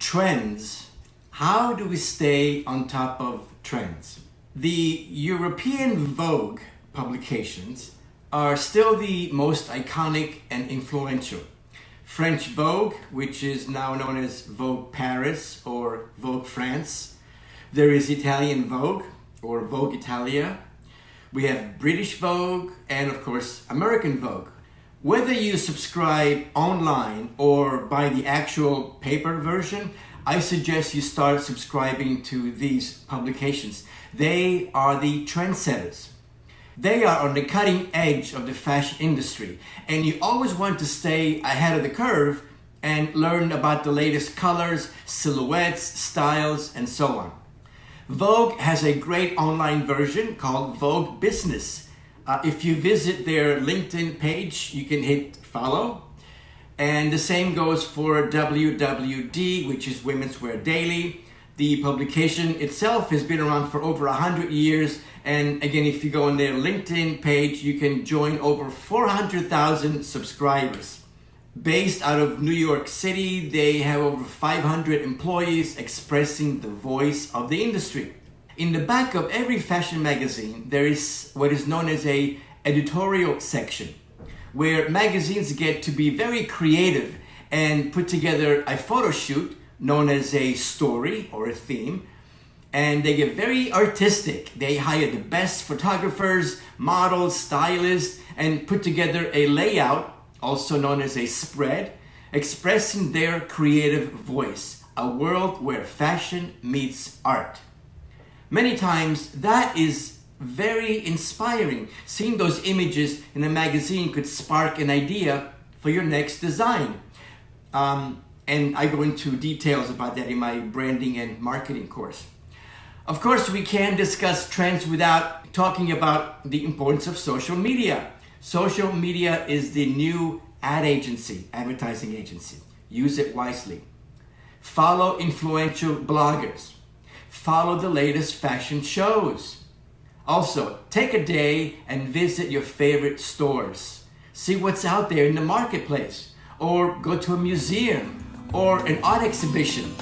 trends. How do we stay on top of trends? The European Vogue publications are still the most iconic and influential. French Vogue, which is now known as Vogue Paris or Vogue France. There is Italian Vogue or Vogue Italia. We have British Vogue and of course American Vogue. Whether you subscribe online or buy the actual paper version, I suggest you start subscribing to these publications. They are the trendsetters. They are on the cutting edge of the fashion industry, and you always want to stay ahead of the curve and learn about the latest colors, silhouettes, styles, and so on. Vogue has a great online version called Vogue Business. If you visit their LinkedIn page, you can hit follow. And the same goes for WWD, which is Women's Wear Daily. The publication itself has been around for over 100 years. And again, if you go on their LinkedIn page, you can join over 400,000 subscribers. Based out of New York City, they have over 500 employees expressing the voice of the industry. In the back of every fashion magazine, there is what is known as an editorial section, where magazines get to be very creative and put together a photo shoot known as a story or a theme, and they get very artistic. They hire the best photographers, models, stylists, and put together a layout, also known as a spread, expressing their creative voice, a world where fashion meets art. Many times that is very inspiring. Seeing those images in a magazine could spark an idea for your next design. And I go into details about that in my branding and marketing course. Of course, we can't discuss trends without talking about the importance of social media. Social media is the new advertising agency. Use it wisely. Follow influential bloggers. Follow the latest fashion shows. Also, take a day and visit your favorite stores. See what's out there in the marketplace, or go to a museum or an art exhibition.